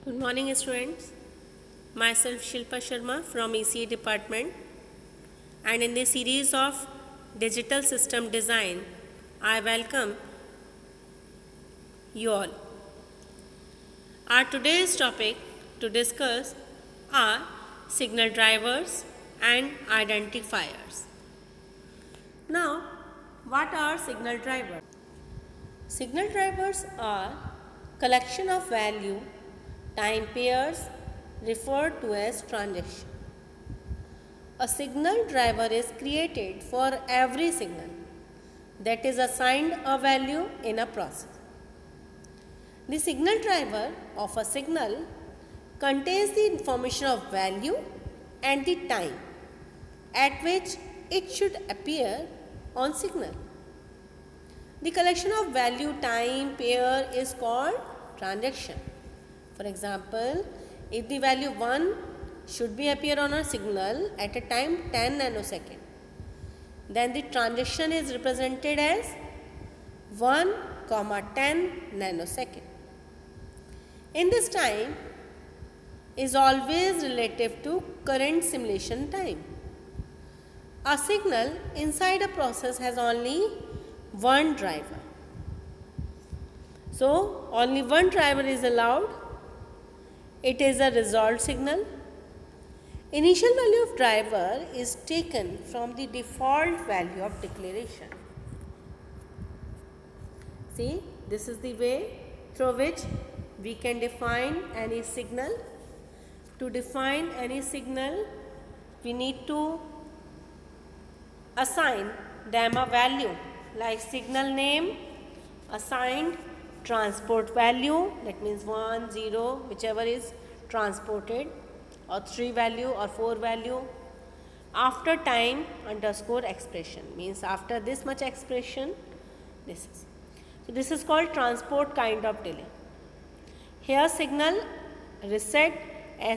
Good morning, students. Myself Shilpa Sharma from ECE department, and in this series of digital system design, I welcome you all. Our today's topic to discuss are signal drivers and identifiers. Now, what are signal drivers? Signal drivers are collection of value time pairs referred to as transaction. A signal driver is created for every signal that is assigned a value in a process. The signal driver of a signal contains the information of value and the time at which it should appear on signal. The collection of value time pair is called transaction. For example, if the value 1 should be appear on a signal at a time 10 nanosecond, then the transaction is represented as 1, 10 nanosecond. In this time is always relative to current simulation time. A signal inside a process has only one driver. So, only one driver is allowed. It is a resolved signal. Initial value of driver is taken from the default value of declaration. See, this is the way through which we can define any signal. To define any signal, we need to assign them a value like signal name assigned transport value, that means 1, 0, whichever is transported, or 3 value or 4 value. After time underscore expression, means after this much expression, this is. So, this is called transport kind of delay. Here signal reset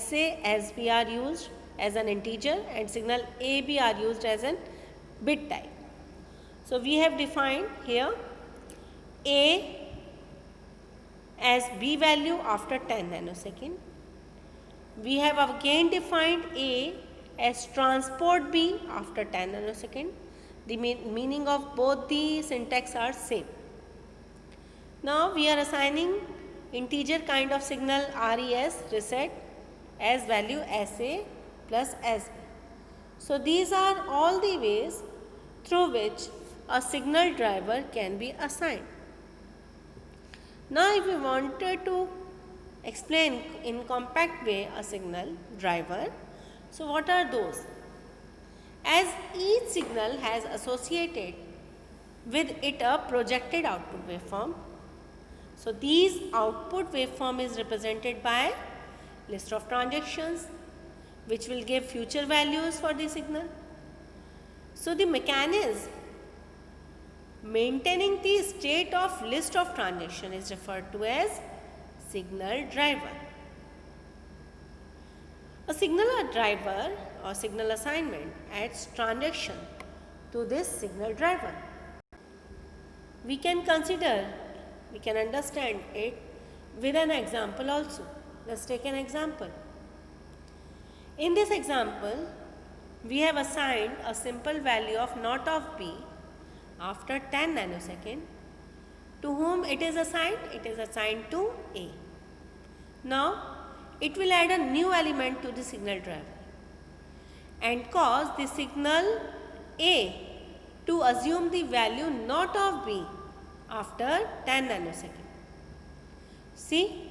SA, SB are used as an integer and signal AB are used as an bit type. So, we have defined here A as B value after 10 nanosecond. We have again defined A as transport B after 10 nanosecond. The meaning of both the syntax are same. Now, we are assigning integer kind of signal RES reset as value SA plus SB. So, these are all the ways through which a signal driver can be assigned. Now, if we wanted to explain in compact way a signal driver, so what are those? As each signal has associated with it a projected output waveform, so these output waveform is represented by list of transactions which will give future values for the signal. So, the mechanism maintaining the state of list of transaction is referred to as signal driver. A signal driver or signal assignment adds transaction to this signal driver. We can understand it with an example also. Let's take an example. In this example, we have assigned a simple value of not of B after 10 nanosecond. To whom it is assigned? It is assigned to A. Now, it will add a new element to the signal driver and cause the signal A to assume the value not of B after 10 nanosecond. See,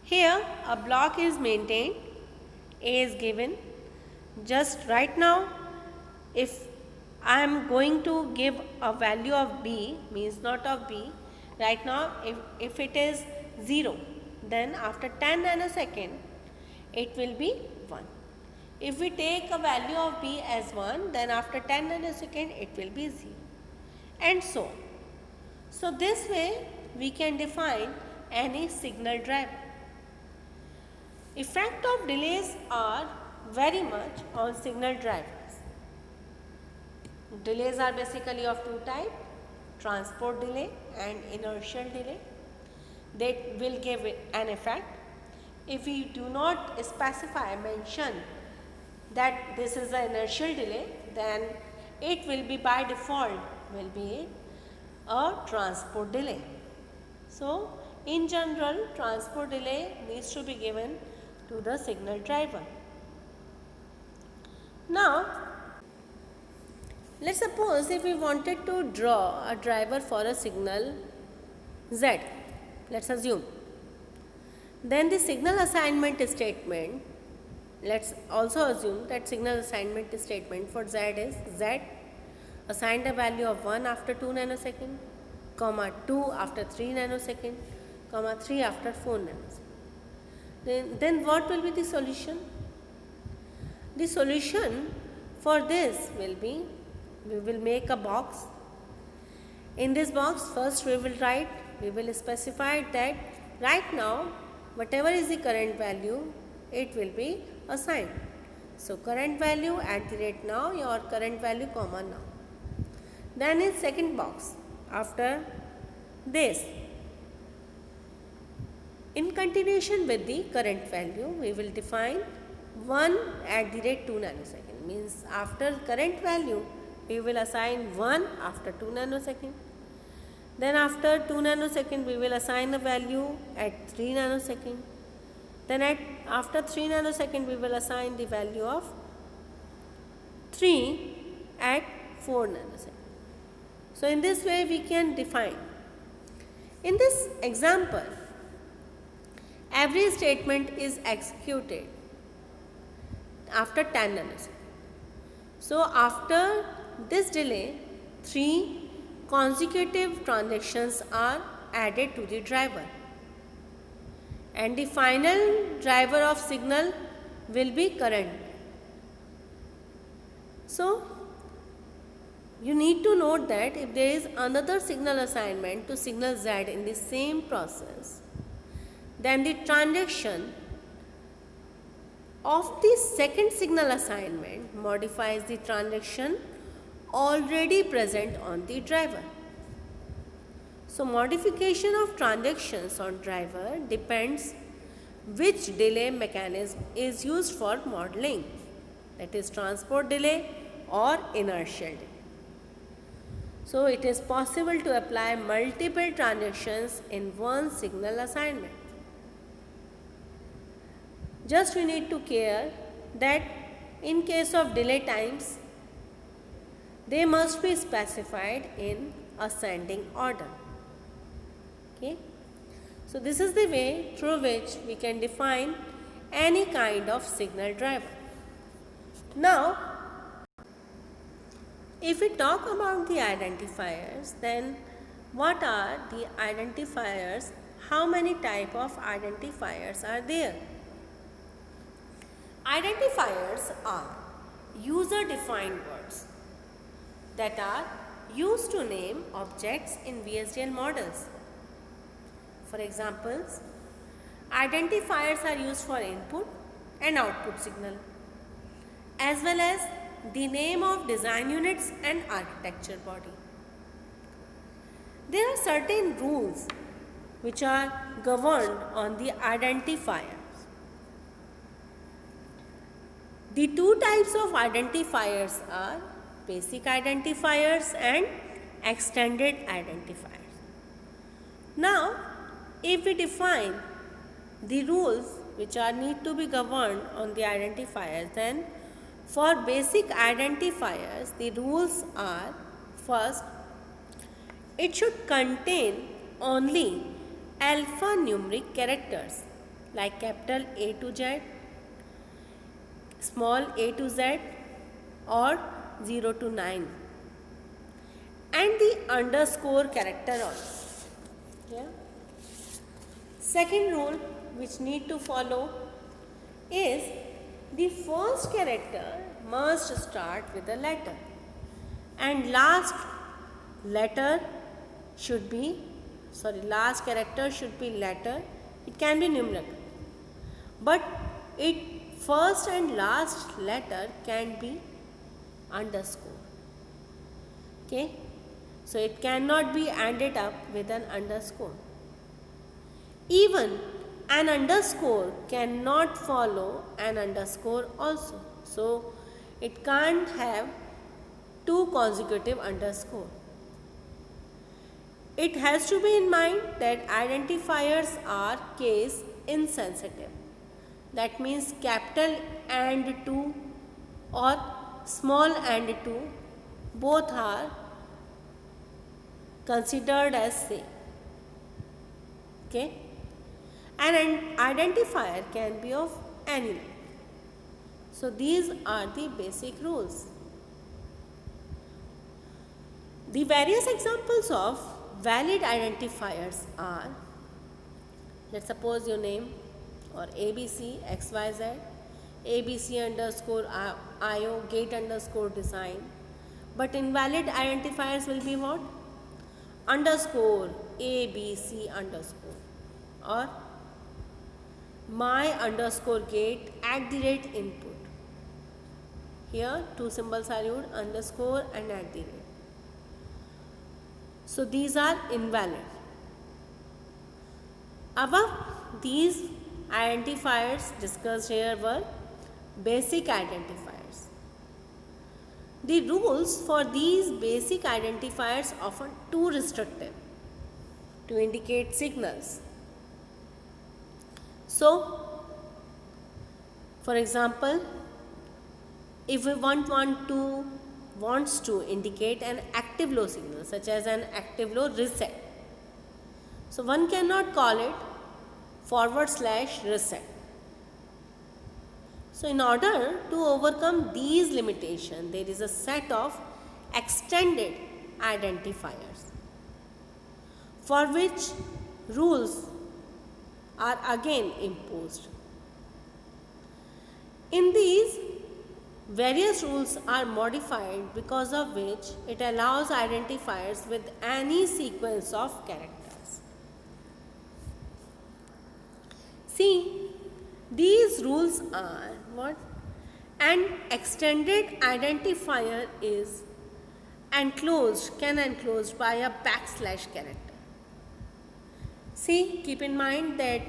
here a block is maintained, A is given. Just right now, if I am going to give a value of B, means not of B, right now if it is 0, then after 10 nanosecond, it will be 1. If we take a value of B as 1, then after 10 nanosecond, it will be 0, and so on. So, this way we can define any signal driver. Effect of delays are very much on signal drivers. Delays are basically of two types, transport delay and inertial delay. that will give an effect. If we do not specify, mention that this is the inertial delay, then it will be by default will be a transport delay. So, in general, transport delay needs to be given to the signal driver. Now, let's suppose if we wanted to draw a driver for a signal Z, let's assume. Then the signal assignment statement, let's also assume that signal assignment statement for Z is Z assigned a value of 1 after 2 nanosecond, comma 2 after 3 nanosecond, comma 3 after 4 nanosecond. Then what will be the solution? The solution for this will be, we will make a box. In this box, first we will specify that right now whatever is the current value, it will be assigned. So, current value at the rate now, your current value comma now. Then in second box, after this, in continuation with the current value, we will define 1 at the rate 2 nanosecond. Means after current value, we will assign 1 after 2 nanosecond. Then after 2 nanosecond, we will assign a value at 3 nanosecond. Then after 3 nanosecond, we will assign the value of 3 at 4 nanosecond. So, in this way, we can define. In this example, every statement is executed after 10 nanoseconds. So, after this delay, 3 consecutive transactions are added to the driver, and the final driver of signal will be current. So, you need to note that if there is another signal assignment to signal Z in the same process, then the transaction of the second signal assignment modifies the transaction already present on the driver. So, modification of transactions on driver depends which delay mechanism is used for modeling, that is transport delay or inertial delay. So, it is possible to apply multiple transactions in one signal assignment. Just we need to care that in case of delay times, they must be specified in ascending order. Okay. So, this is the way through which we can define any kind of signal driver. Now, if we talk about the identifiers, then what are the identifiers? How many type of identifiers are there? Identifiers are user-defined words that are used to name objects in VHDL models. For examples, identifiers are used for input and output signal, as well as the name of design units and architecture body. There are certain rules which are governed on the identifiers. The two types of identifiers are basic identifiers and extended identifiers. Now, if we define the rules which are need to be governed on the identifiers, then for basic identifiers, the rules are: first, it should contain only alphanumeric characters like capital A to Z, small a to z, or 0 to 9, and the underscore character also. Yeah. Second rule which need to follow is the first character must start with a letter and last character should be letter. It can be numeric, but it first and last letter can be underscore. Okay, so it cannot be ended up with an underscore. Even an underscore cannot follow an underscore also. So it can't have two consecutive underscore. It has to be in mind that identifiers are case insensitive. That means capital and 2 or small and 2 both are considered as same. Okay? An identifier can be of any length. So these are the basic rules. The various examples of valid identifiers are, let's suppose your name or ABC XYZ, ABC underscore IO gate underscore design. But invalid identifiers will be what? Underscore ABC underscore or my underscore gate @ input. Here two symbols are used, underscore and @. So these are invalid. Above these identifiers discussed here were basic identifiers. The rules for these basic identifiers are often too restrictive to indicate signals. So, for example, if we wants to indicate an active low signal such as an active low reset, so one cannot call it /reset. So in order to overcome these limitations, there is a set of extended identifiers for which rules are again imposed. In these, various rules are modified because of which it allows identifiers with any sequence of characters. See, these rules are what? An extended identifier is can enclosed by a / character. See, keep in mind that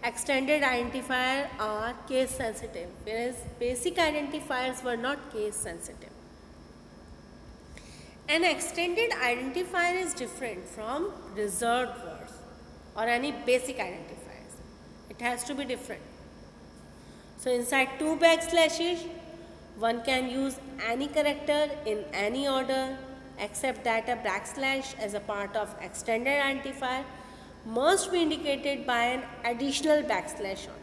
extended identifier are case sensitive, whereas basic identifiers were not case sensitive. An extended identifier is different from reserved words or any basic identifiers. It has to be different. So inside two backslashes, one can use any character in any order except that a backslash as a part of extended identifier must be indicated by an additional backslash on.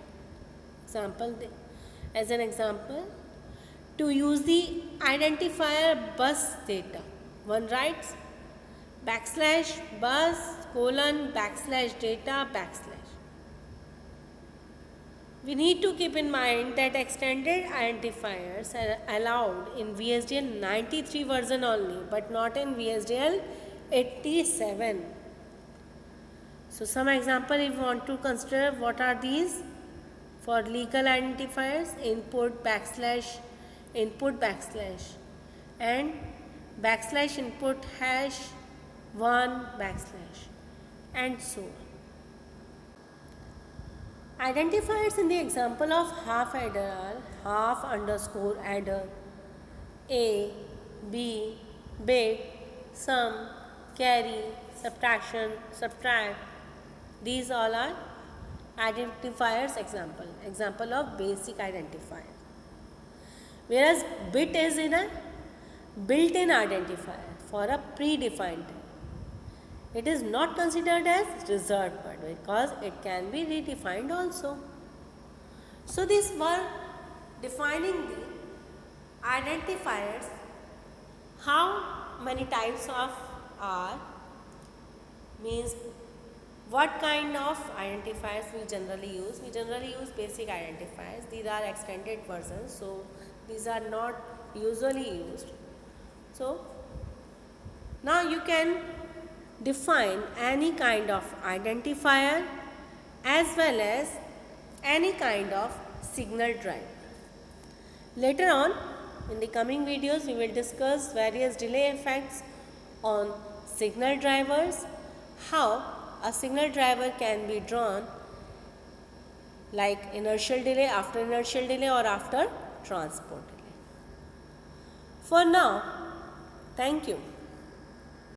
As an example, to use the identifier bus data, one writes /bus:\data/. We need to keep in mind that extended identifiers are allowed in VSDL 93 version only, but not in VSDL 87. So some example if you want to consider, what are these? For legal identifiers, input and \input #1 and so on. Identifiers in the example of half adder are half_adder, A, B, bit, sum, carry, subtraction, subtract. These all are identifiers example of basic identifier. Whereas bit is in a built-in identifier for a predefined type. It is not considered as reserved word because it can be redefined also. So these were defining the identifiers, how many types of are, means what kind of identifiers we generally use. We generally use basic identifiers. These are extended versions, so these are not usually used. So now you can define any kind of identifier as well as any kind of signal driver. Later on in the coming videos we will discuss various delay effects on signal drivers, how a signal driver can be drawn like inertial delay, after inertial delay, or after transport delay. For now, thank you.